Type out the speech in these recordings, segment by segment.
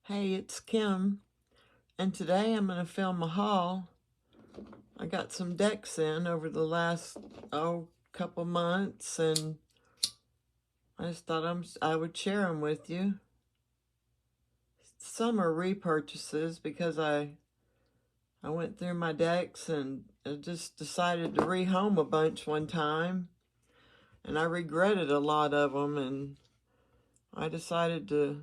Hey, it's Kim, and today I'm going to film a haul. I got some decks in over the last, couple months, and I just thought I would share them with you. Some are repurchases because I went through my decks and I just decided to rehome a bunch one time, and I regretted a lot of them, and I decided to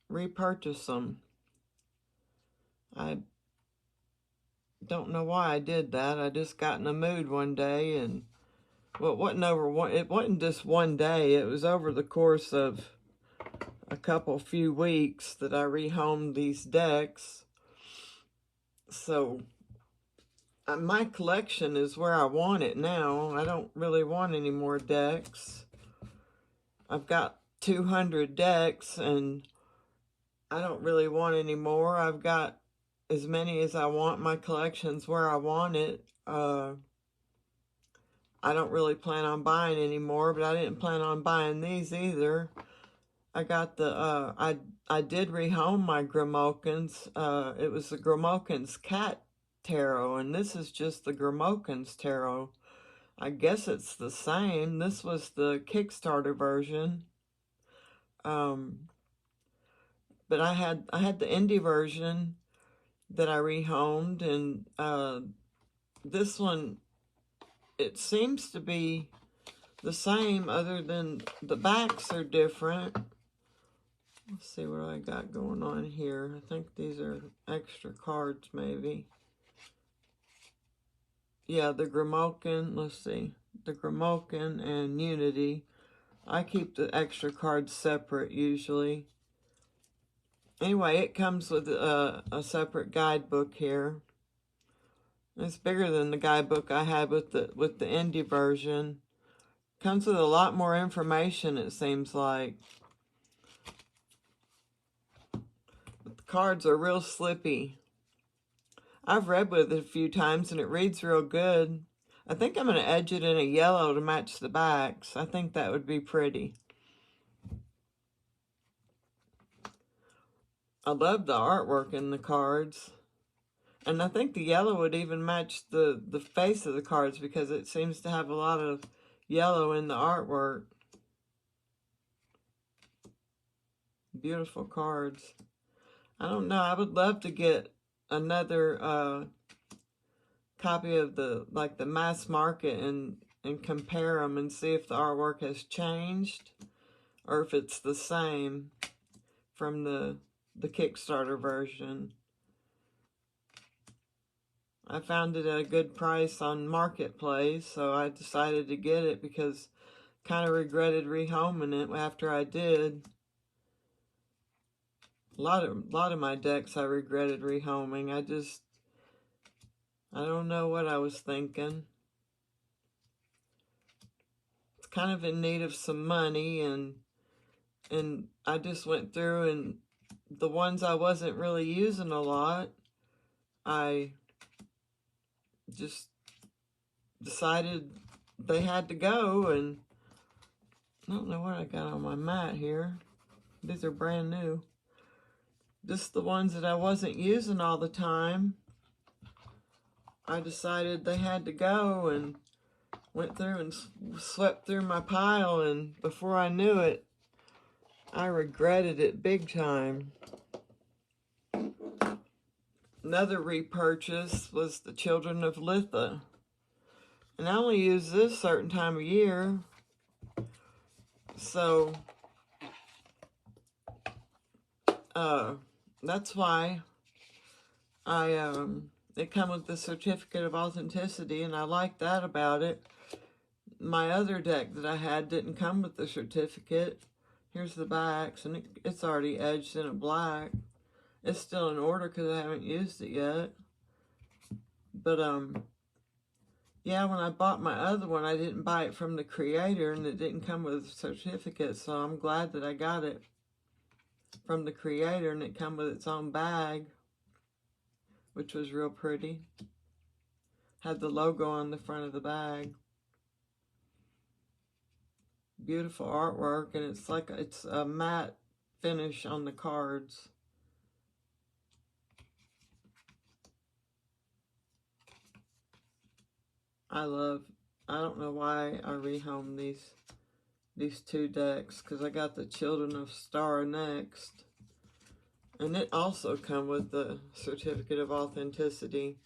repurchase them. I don't know why I did that. I just got in a mood one day, and well, it wasn't just one day. It was over the course of a few weeks that I rehomed these decks. So my collection is where I want it now. I don't really want any more decks. I've got 200 decks and I don't really want any more. I've got as many as I want. My collection's where I want it. I don't really plan on buying any more, but I didn't plan on buying these either. I got I did rehome my Grimalkins. It was the Grimalkins Cat Tarot, and this is just the Grimalkins Tarot. I guess it's the same. This was the Kickstarter version. But I had the indie version that I rehomed, and this one, it seems to be the same other than the backs are different. Let's see what I got going on here. I think these are extra cards, maybe. Yeah, the Grimalkin, let's see. The Grimalkin and Unity. I keep the extra cards separate, usually. Anyway, it comes with a separate guidebook here. It's bigger than the guidebook I had with the indie version. Comes with a lot more information, it seems like. But the cards are real slippy. I've read with it a few times and it reads real good. I think I'm going to edge it in a yellow to match the backs. I think that would be pretty. I love the artwork in the cards. And I think the yellow would even match the face of the cards because it seems to have a lot of yellow in the artwork. Beautiful cards. I don't know. I would love to get another copy of the mass market and compare them and see if the artwork has changed or if it's the same from the Kickstarter version. I found it at a good price on Marketplace, so I decided to get it because kind of regretted rehoming it after I did. A lot of my decks I regretted rehoming. I don't know what I was thinking. It's kind of in need of some money, and I just went through, and the ones I wasn't really using a lot, I just decided they had to go. And I don't know what I got on my mat here. These are brand new. Just the ones that I wasn't using all the time, I decided they had to go, and went through and swept through my pile, and before I knew it, I regretted it big time. Another repurchase was the Children of Litha. And I only use this certain time of year, so that's why it come with the certificate of authenticity, and I like that about it. My other deck that I had didn't come with the certificate. Here's the backs, and it's already edged in a black. It's still in order because I haven't used it yet. But yeah, when I bought my other one, I didn't buy it from the creator, and it didn't come with a certificate, so I'm glad that I got it from the creator, and it come with its own bag, which was real pretty. Had the logo on the front of the bag. Beautiful artwork, and it's a matte finish on the cards. I don't know why I rehomed these two decks, because I got the Children of Star next. And it also come with the Certificate of Authenticity.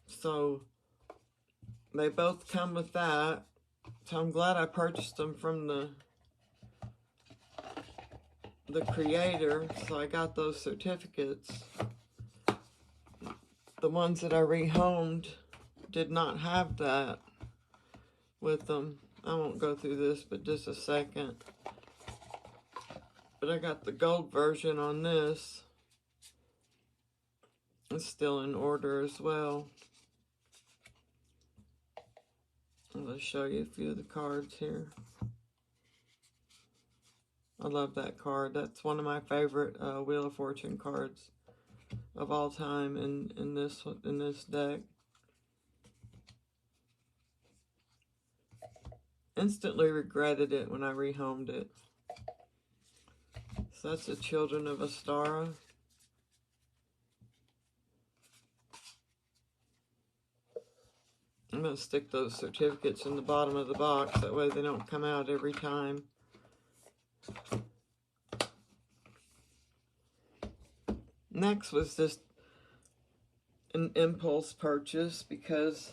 So they both come with that. So I'm glad I purchased them from the creator. So I got those certificates. The ones that I rehomed did not have that with them. I won't go through this, but just a second. But I got the gold version on this. It's still in order as well. I'm going to show you a few of the cards here. I love that card. That's one of my favorite Wheel of Fortune cards of all time in this deck. Instantly regretted it when I rehomed it. So that's the Children of Astara. I'm going to stick those certificates in the bottom of the box. That way they don't come out every time. Next was just an impulse purchase because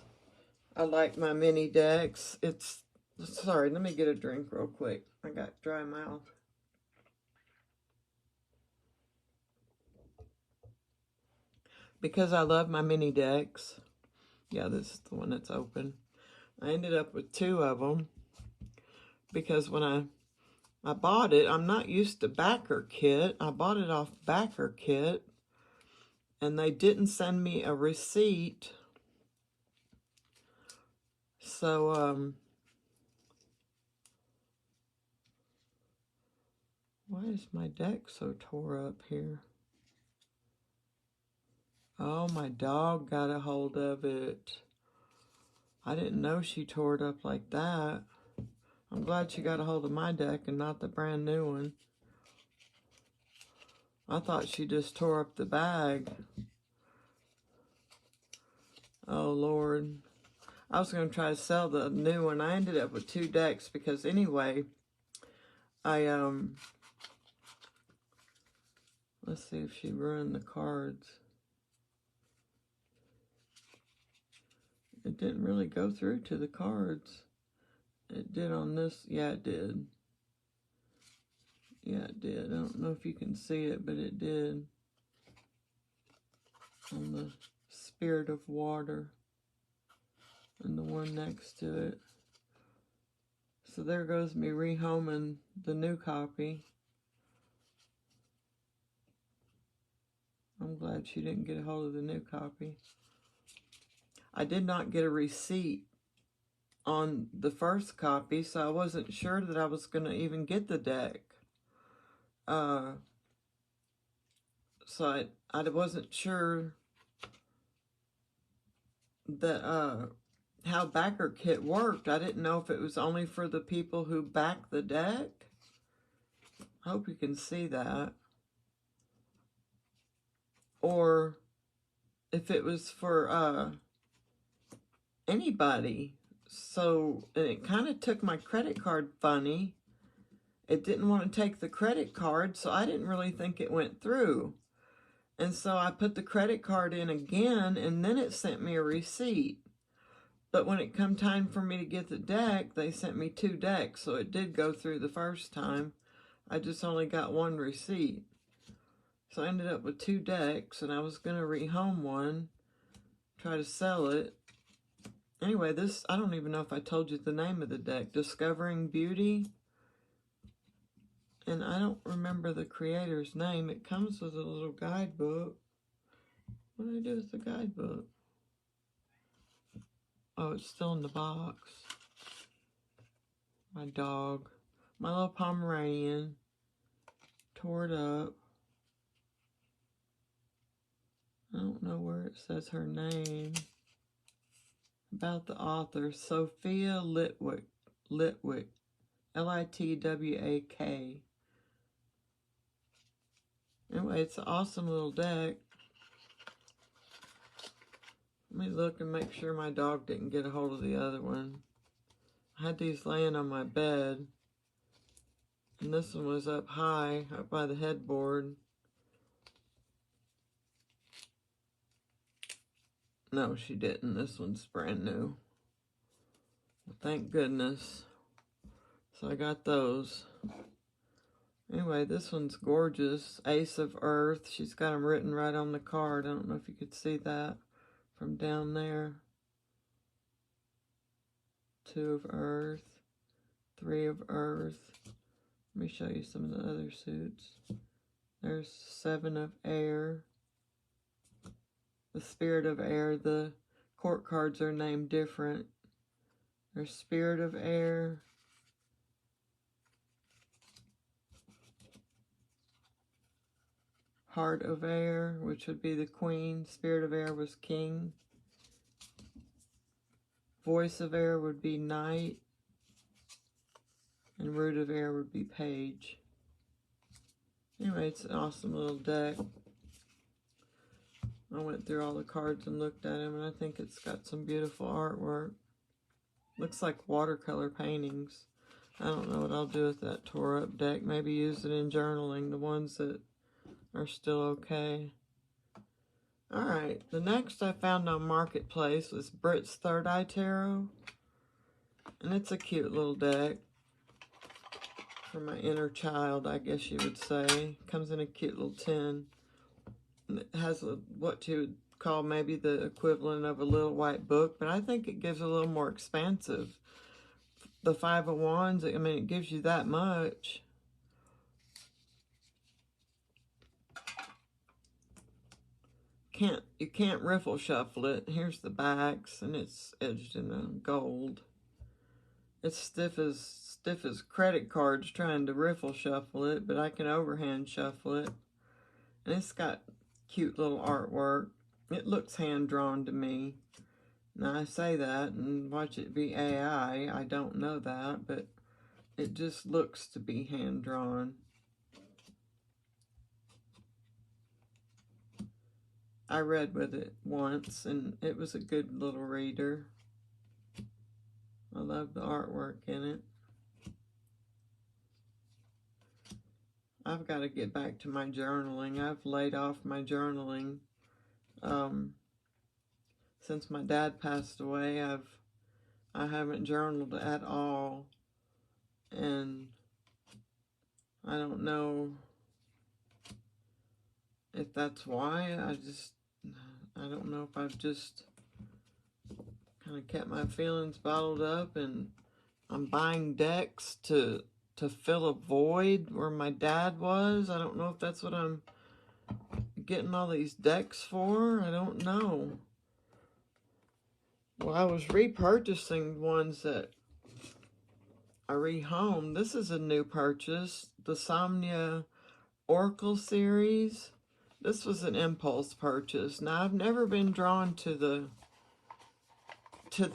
I like my mini decks. Sorry, let me get a drink real quick. I got dry mouth. Because I love my mini decks. Yeah, this is the one that's open. I ended up with two of them because when I bought it, I'm not used to backer kit. I bought it off backer kit and they didn't send me a receipt. So, why is my deck so tore up here? Oh, my dog got a hold of it. I didn't know she tore it up like that. I'm glad she got a hold of my deck and not the brand new one. I thought she just tore up the bag. Oh, Lord. I was going to try to sell the new one. I ended up with two decks because anyway, let's see if she ruined the cards. It didn't really go through to the cards. It did on this. Yeah, it did. Yeah, it did. I don't know if you can see it, but it did. On the Spirit of Water. And the one next to it. So there goes me rehoming the new copy. I'm glad she didn't get a hold of the new copy. I did not get a receipt on the first copy, so I wasn't sure that I was going to even get the deck. So I wasn't sure that how backer kit worked. I didn't know if it was only for the people who back the deck. I hope you can see that. Or if it was for anybody. So, and it kind of took my credit card funny. It didn't want to take the credit card, so I didn't really think it went through. And so I put the credit card in again, and then it sent me a receipt. But when it come time for me to get the deck, they sent me two decks, so it did go through the first time. I just only got one receipt. So I ended up with two decks, and I was going to rehome one, try to sell it. Anyway, this, I don't even know if I told you the name of the deck, Discovering Beauty. And I don't remember the creator's name. It comes with a little guidebook. What do I do with the guidebook? Oh, it's still in the box. My dog. My little Pomeranian. Tore it up. I don't know where it says her name. About the author, Sophia Litwick. Litwick. Litwak. Anyway, it's an awesome little deck. Let me look and make sure my dog didn't get a hold of the other one. I had these laying on my bed, and this one was up high, up by the headboard. No, she didn't. This one's brand new. Well, thank goodness. So I got those. Anyway, this one's gorgeous. Ace of Earth. She's got them written right on the card. I don't know if you could see that from down there. 2 of Earth. 3 of Earth. Let me show you some of the other suits. There's 7 of Air. The Spirit of Air. The court cards are named different. There's Spirit of Air. Heart of Air, which would be the Queen. Spirit of Air was King. Voice of Air would be Knight. And Root of Air would be Page. Anyway, it's an awesome little deck. I went through all the cards and looked at them, and I think it's got some beautiful artwork. Looks like watercolor paintings. I don't know what I'll do with that tore up deck. Maybe use it in journaling, the ones that are still okay. Alright, the next I found on Marketplace was Britt's Third Eye Tarot. And it's a cute little deck for my inner child, I guess you would say. Comes in a cute little tin. And it has what you would call maybe the equivalent of a little white book, but I think it gives a little more expansive. The 5 of Wands, I mean, it gives you that much. You can't riffle shuffle it. Here's the backs, and it's edged in gold. It's stiff as credit cards trying to riffle shuffle it, but I can overhand shuffle it. And it's got cute little artwork. It looks hand-drawn to me. Now, I say that and watch it be AI. I don't know that, but it just looks to be hand-drawn. I read with it once, and it was a good little reader. I love the artwork in it. I've got to get back to my journaling. I've laid off my journaling. Since my dad passed away, I haven't journaled at all. And I don't know if that's why. I don't know if I've just kind of kept my feelings bottled up, and I'm buying decks to fill a void where my dad was. I don't know if that's what I'm getting all these decks for. I don't know. Well, I was repurchasing ones that I rehomed. This is a new purchase. The Somnia Oracle series. This was an impulse purchase. Now, I've never been drawn to the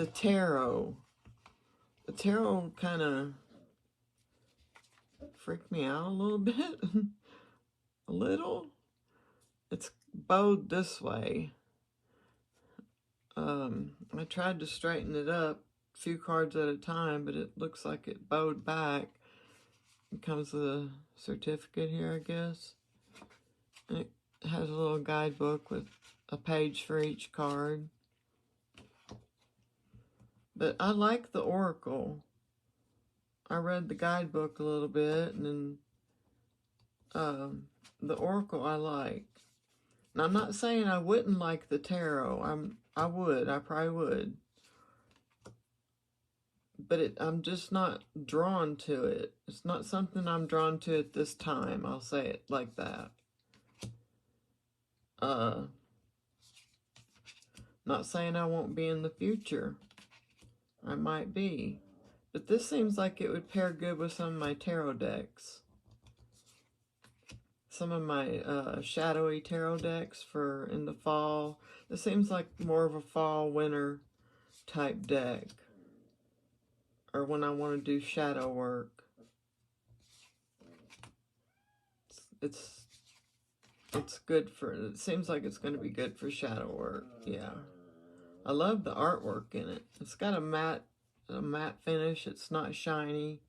tarot. The tarot kind of freaked me out a little bit. A little. It's bowed this way. I tried to straighten it up a few cards at a time, but it looks like it bowed back. It comes with a certificate here, I guess. And it has a little guidebook with a page for each card. But I like the Oracle. I read the guidebook a little bit, and then the Oracle I like. Now, I'm not saying I wouldn't like the tarot. I probably would. But I'm just not drawn to it. It's not something I'm drawn to at this time. I'll say it like that. Not saying I won't be in the future. I might be. But this seems like it would pair good with some of my tarot decks. Some of my shadowy tarot decks for in the fall. This seems like more of a fall, winter type deck. Or when I want to do shadow work. It's good for, it seems like it's going to be good for shadow work, yeah. I love the artwork in it. It's got a matte finish. It's not shiny.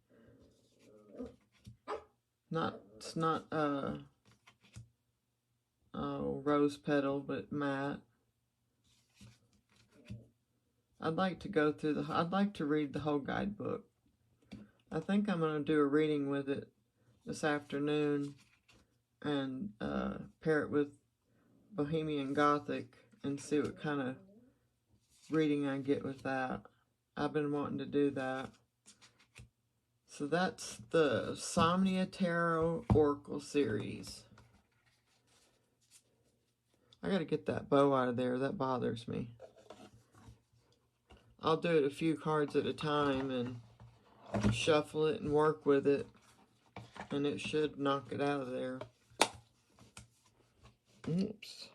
It's not rose petal, but matte. I'd like to read the whole guidebook. I think I'm going to do a reading with it this afternoon and pair it with Bohemian Gothic and see what kind of reading I get with that. I've been wanting to do that. So that's the Somnia Tarot Oracle series. I gotta get that bow out of there. That bothers me. I'll do it a few cards at a time and shuffle it and work with it, and it should knock it out of there. Oops.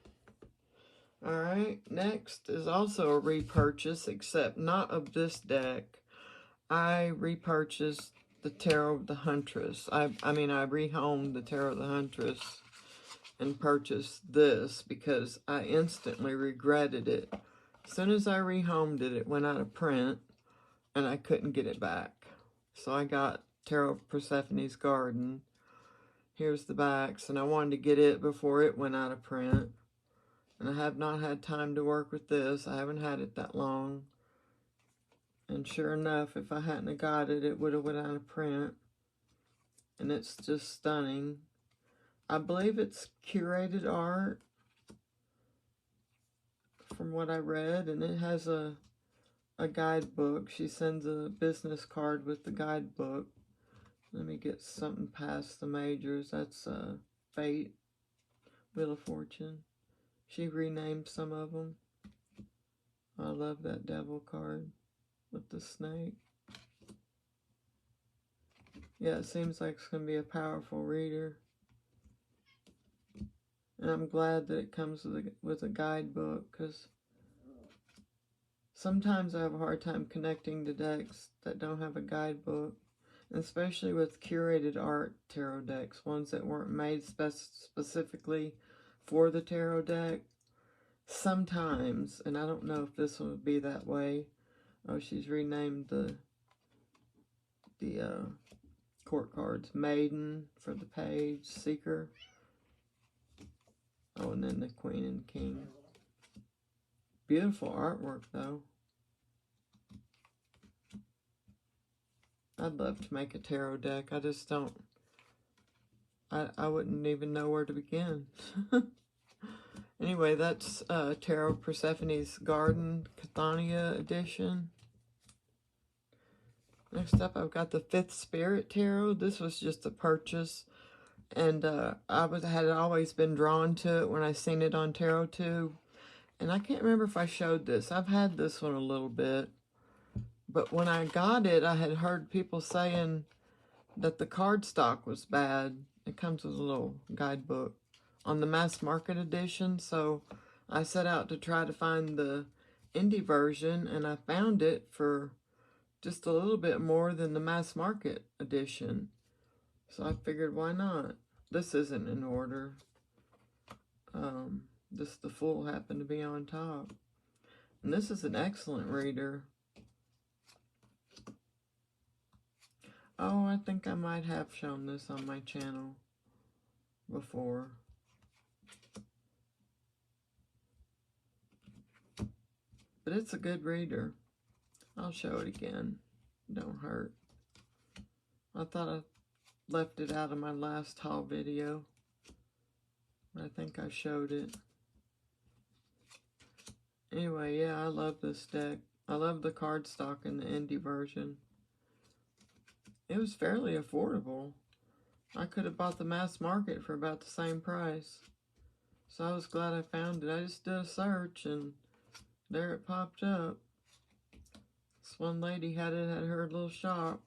Alright, next is also a repurchase, except not of this deck. I repurchased the Tarot of the Huntress. I rehomed the Tarot of the Huntress and purchased this because I instantly regretted it. As soon as I rehomed it, it went out of print and I couldn't get it back. So I got Tarot of Persephone's Garden. Here's the backs, and I wanted to get it before it went out of print. And I have not had time to work with this. I haven't had it that long. And sure enough, if I hadn't got it, it would have went out of print. And it's just stunning. I believe it's curated art, from what I read, and it has a guidebook. She sends a business card with the guidebook. Let me get something past the majors. That's Fate, Wheel of Fortune. She renamed some of them. I love that devil card with the snake. Yeah, it seems like it's going to be a powerful reader. And I'm glad that it comes with a guidebook, because sometimes I have a hard time connecting to decks that don't have a guidebook. And especially with curated art tarot decks, ones that weren't made specifically for the tarot deck. Sometimes, and I don't know if this one would be that way. Oh, she's renamed the court cards. Maiden for the page, Seeker. Oh, and then the Queen and King. Beautiful artwork, though. I'd love to make a tarot deck. I just don't. I wouldn't even know where to begin. Anyway, that's Tarot of Persephone's Garden, Cathania edition. Next up, I've got the Fifth Spirit Tarot. This was just a purchase. And had always been drawn to it when I seen it on TarotTube. And I can't remember if I showed this. I've had this one a little bit. But when I got it, I had heard people saying that the cardstock was bad. It comes with a little guidebook on the mass market edition. So I set out to try to find the indie version, and I found it for just a little bit more than the mass market edition. So I figured, why not? This isn't in order. This the Fool happened to be on top. And this is an excellent reader. Oh, I think I might have shown this on my channel before. But it's a good reader. I'll show it again. Don't hurt. I thought I left it out of my last haul video. But I think I showed it. Anyway, yeah, I love this deck. I love the cardstock in the indie version. It was fairly affordable. I could have bought the mass market for about the same price. So I was glad I found it. I just did a search and there it popped up. This one lady had it at her little shop.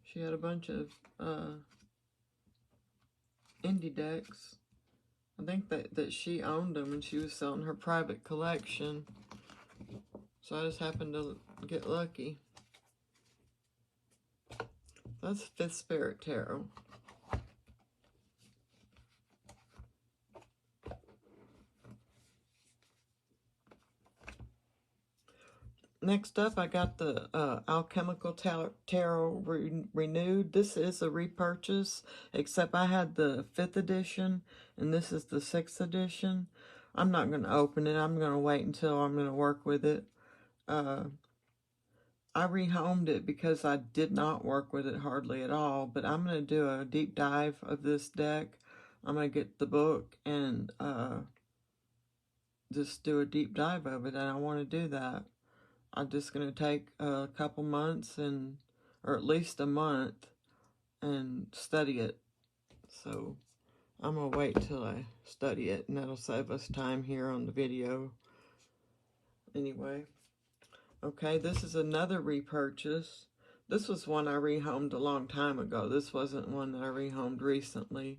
She had a bunch of indie decks. I think that she owned them and she was selling her private collection. So I just happened to get lucky. That's Fifth Spirit Tarot. Next up, I got the Alchemical Tarot Renewed. This is a repurchase, except I had the 5th edition, and this is the 6th edition. I'm not going to open it. I'm going to wait until I'm going to work with it. I rehomed it because I did not work with it hardly at all, but I'm going to do a deep dive of this deck. I'm going to get the book and just do a deep dive of it, and I want to do that. I'm just going to take a couple months or at least a month and study it. So I'm going to wait till I study it, and that'll save us time here on the video. Anyway, okay, this is another repurchase. This was one I rehomed a long time ago. This wasn't one that I rehomed recently.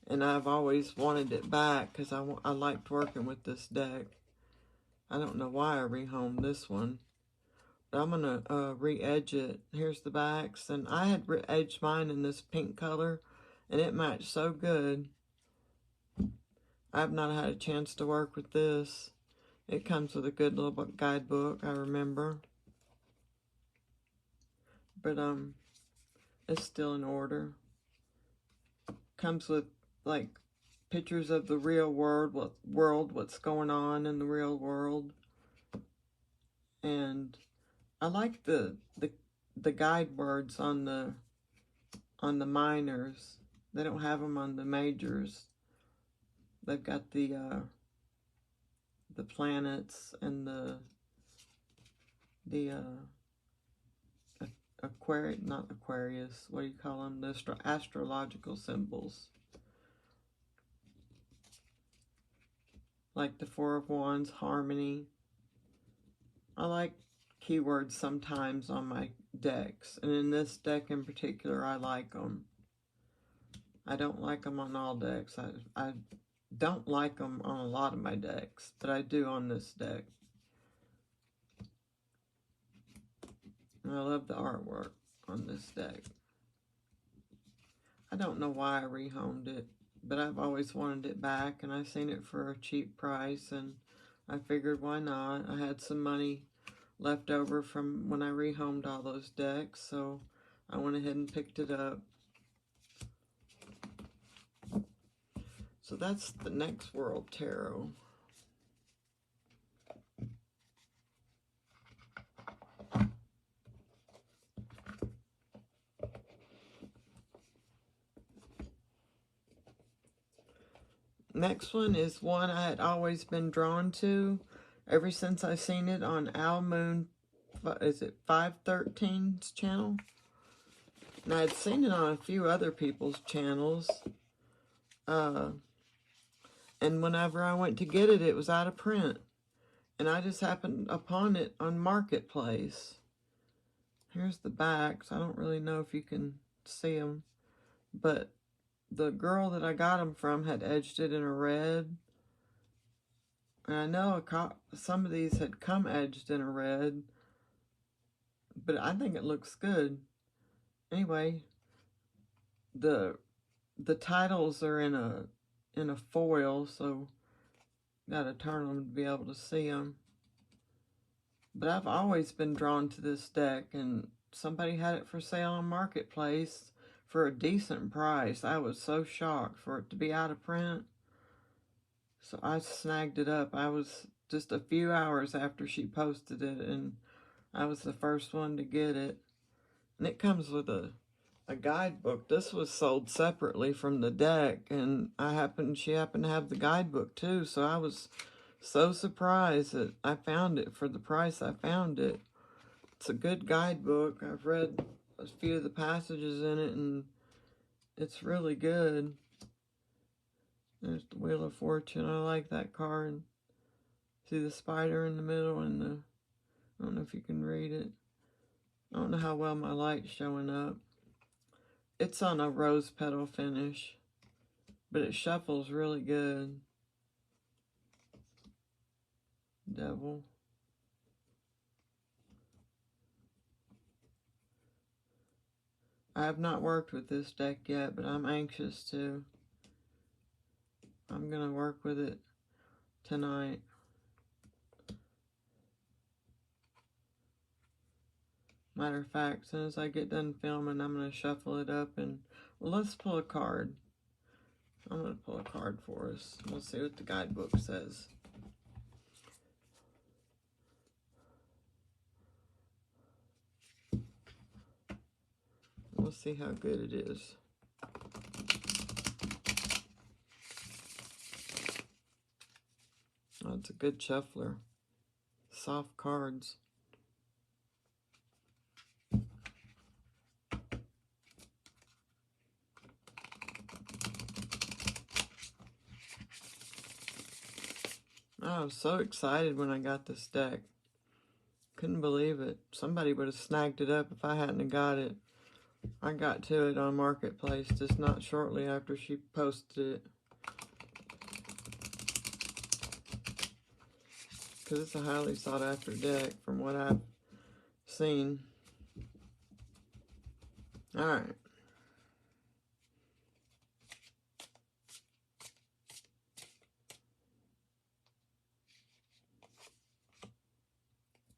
And I've always wanted it back because I liked working with this deck. I don't know why I rehomed this one. I'm going to re-edge it. Here's the backs. And I had edged mine in this pink color, and it matched so good. I've not had a chance to work with this. It comes with a good little guidebook, I remember. But it's still in order. Comes with, like, pictures of the real world, what's going on in the real world. And I like the guide words on the minors. They don't have them on the majors. They've got the planets and the not Aquarius. What do you call them? The astrological symbols, like the 4 of Wands, harmony. I like keywords sometimes on my decks, and in this deck in particular, I like them. I don't like them on all decks. I don't like them on a lot of my decks, but I do on this deck. And I love the artwork on this deck. I don't know why I rehomed it, but I've always wanted it back, and I've seen it for a cheap price, and I figured why not. I had some money left over from when I rehomed all those decks, so I went ahead and picked it up. So that's the Next World Tarot. Next one is one I had always been drawn to ever since I seen it on Al Moon, is it 513's channel? And I had seen it on a few other people's channels. And whenever I went to get it, it was out of print. And I just happened upon it on Marketplace. Here's the backs. I don't really know if you can see them, but the girl that I got them from had edged it in a red. And I know some of these had come edged in a red, but I think it looks good. Anyway, the titles are in a foil, so gotta turn them to be able to see them. But I've always been drawn to this deck, and somebody had it for sale on Marketplace for a decent price. I was so shocked for it to be out of print. So I snagged it up. I was just a few hours after she posted it, and I was the first one to get it. And it comes with a guidebook. This was sold separately from the deck, and she happened to have the guidebook too, so I was so surprised that I found it for the price I found it. It's a good guidebook. I've read a few of the passages in it, and it's really good. There's the Wheel of Fortune. I like that card. See the spider in the middle and I don't know if you can read it. I don't know how well my light's showing up. It's on a rose petal finish, but it shuffles really good. Devil. I have not worked with this deck yet, but I'm anxious to. I'm going to work with it tonight. Matter of fact, as soon as I get done filming, I'm going to shuffle it up and, well, let's pull a card. I'm going to pull a card for us. We'll see what the guidebook says. We'll see how good it is. Oh, it's a good shuffler. Soft cards. I was so excited when I got this deck. Couldn't believe it. Somebody would have snagged it up if I hadn't have got it. I got to it on Marketplace just not shortly after she posted it. Because it's a highly sought after deck from what I've seen. Alright.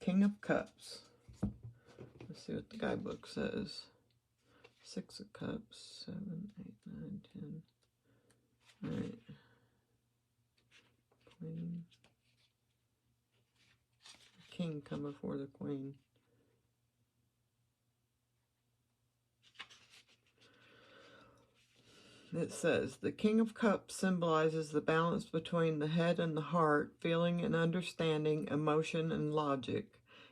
King of Cups. Let's see what the guidebook says. 6 of Cups, 7, 8, 9, 10. Alright. Queen. King come before the Queen. It says, the King of Cups symbolizes the balance between the head and the heart, feeling and understanding, emotion and logic.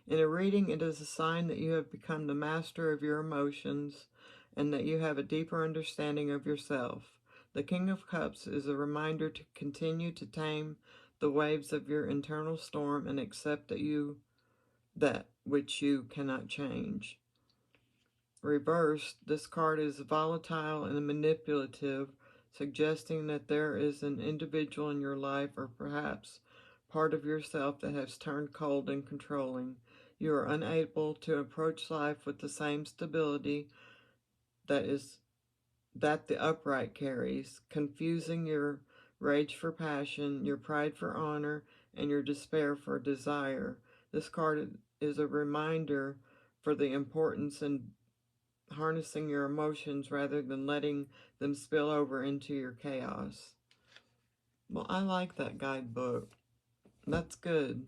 In a reading, it is a sign that you have become the master of your emotions and that you have a deeper understanding of yourself. The King of Cups is a reminder to continue to tame the waves of your internal storm and accept that which you cannot change. Reversed, this card is volatile and manipulative, suggesting that there is an individual in your life or perhaps part of yourself that has turned cold and controlling. You are unable to approach life with the same stability that the upright carries, confusing your rage for passion, your pride for honor, and your despair for desire. This card is a reminder for the importance in harnessing your emotions rather than letting them spill over into your chaos. Well, I like that guidebook. That's good.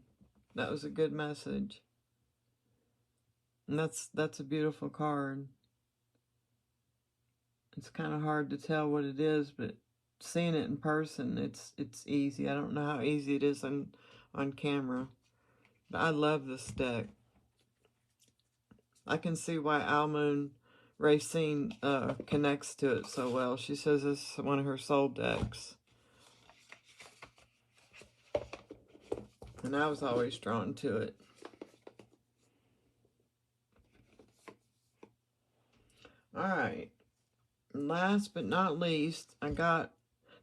That was a good message. And that's a beautiful card. It's kind of hard to tell what it is, but seeing it in person, it's easy. I don't know how easy it is on camera. But I love this deck. I can see why Almoon Racine connects to it so well. She says it's one of her soul decks. And I was always drawn to it. Alright. Last but not least,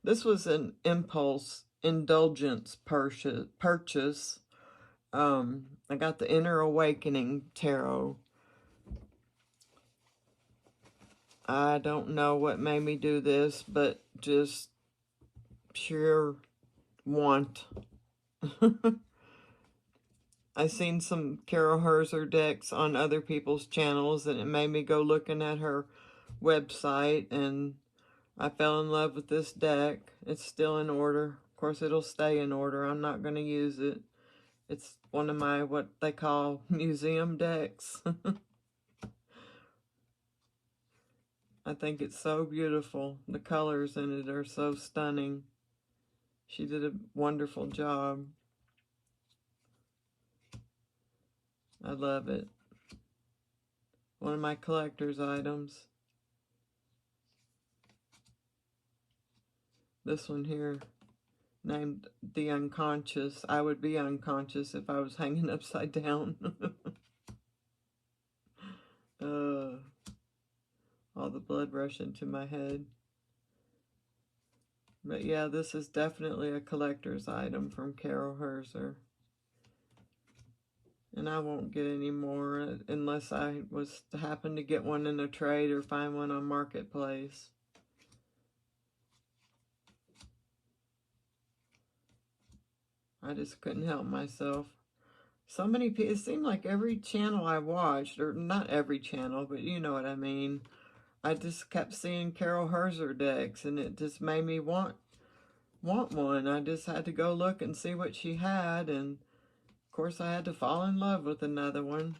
this was an impulse indulgence purchase. I got the Inner Awakening Tarot. I don't know what made me do this, but just pure want. I seen some Carol Herzer decks on other people's channels, and it made me go looking at her website, and I fell in love with this deck. It's still in order. Of course, it'll stay in order. I'm not going to use it. It's one of my, what they call, museum decks. I think it's so beautiful. The colors in it are so stunning. She did a wonderful job. I love it. One of my collector's items. This one here, named The Unconscious. I would be unconscious if I was hanging upside down. All the blood rushing to my head. But yeah, this is definitely a collector's item from Carol Herzer. And I won't get any more unless I was to happen to get one in a trade or find one on Marketplace. I just couldn't help myself. So many people, it seemed like every channel I watched, or not every channel, but you know what I mean. I just kept seeing Carol Herzer decks, and it just made me want one. I just had to go look and see what she had, and of course I had to fall in love with another one.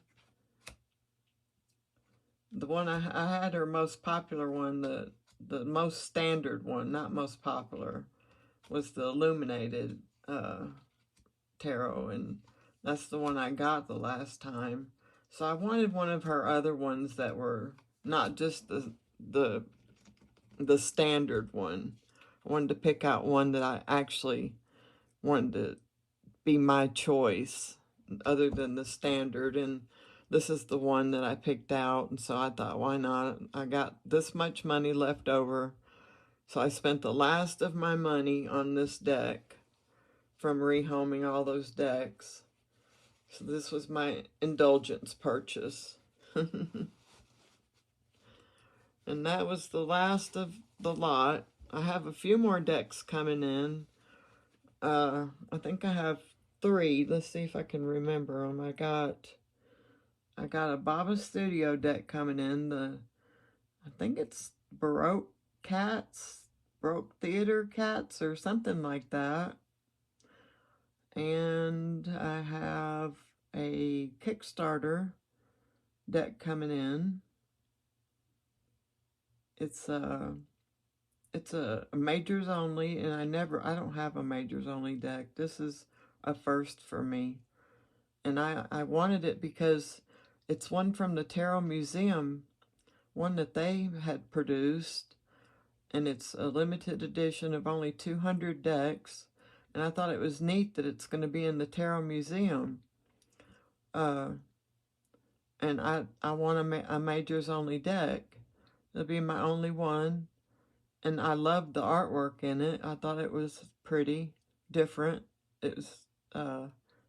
The one I had, her most popular one, the most standard one, not most popular, was the illuminated tarot, and that's the one I got the last time. So I wanted one of her other ones that were not just the standard one. I wanted to pick out one that I actually wanted to be my choice other than the standard, and this is the one that I picked out. And so I thought, why not? I got this much money left over, so I spent the last of my money on this deck from rehoming all those decks. So this was my indulgence purchase. And that was the last of the lot. I have a few more decks coming in. I think I have 3. Let's see if I can remember them. I got a Baba Studio deck coming in. I think it's Baroque Cats, Baroque Theater Cats, or something like that. And I have a Kickstarter deck coming in. It's a majors only, and I don't have a majors only deck. This is a first for me. And I wanted it because it's one from the Tarot Museum, one that they had produced, and it's a limited edition of only 200 decks. And I thought it was neat that it's going to be in the Tarot Museum. And I want a majors only deck. It'll be my only one. And I loved the artwork in it. I thought it was pretty different. It was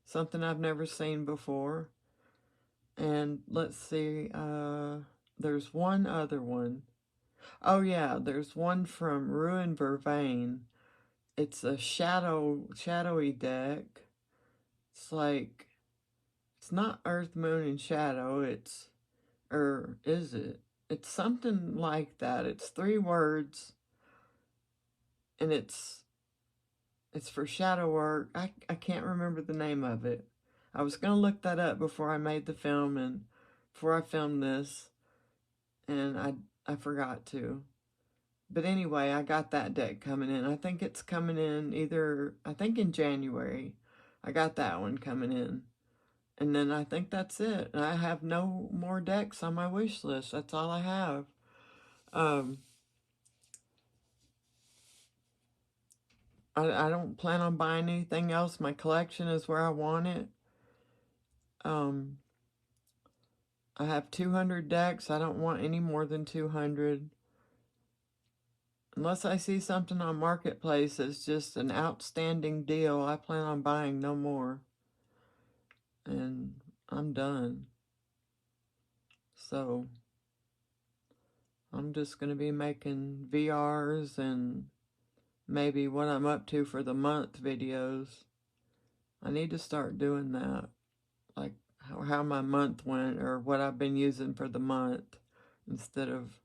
something I've never seen before. And let's see, there's one other one. Oh yeah, there's one from Ruin Vervain. It's a shadowy deck. It's like, it's not Earth, Moon, and Shadow. Or is it? It's something like that. It's 3 words, and it's for shadow work. I can't remember the name of it. I was going to look that up before I made the film, and before I filmed this, and I forgot to. But anyway, I got that deck coming in. I think it's coming in I think in January. I got that one coming in. And then I think that's it. I have no more decks on my wish list. That's all I have. I don't plan on buying anything else. My collection is where I want it. I have 200 decks. I don't want any more than 200. Unless I see something on Marketplace that's just an outstanding deal, I plan on buying no more. And I'm done. So I'm just going to be making VRs and maybe what I'm up to for the month videos. I need to start doing that. Like how my month went, or what I've been using for the month, instead of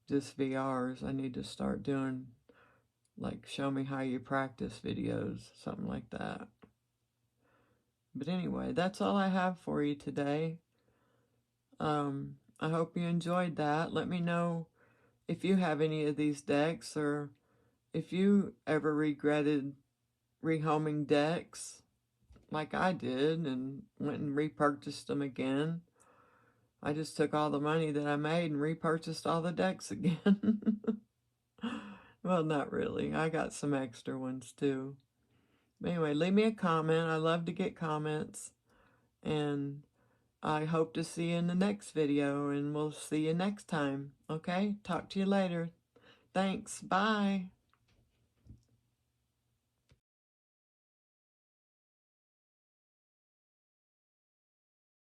just VRs. I need to start doing, like, show me how you practice videos, something like that. But anyway, that's all I have for you today. I hope you enjoyed that. Let me know if you have any of these decks, or if you ever regretted rehoming decks like I did and went and repurchased them again. I just took all the money that I made and repurchased all the decks again. Well, not really. I got some extra ones too. But anyway, leave me a comment. I love to get comments. And I hope to see you in the next video, and we'll see you next time. Okay? Talk to you later. Thanks. Bye.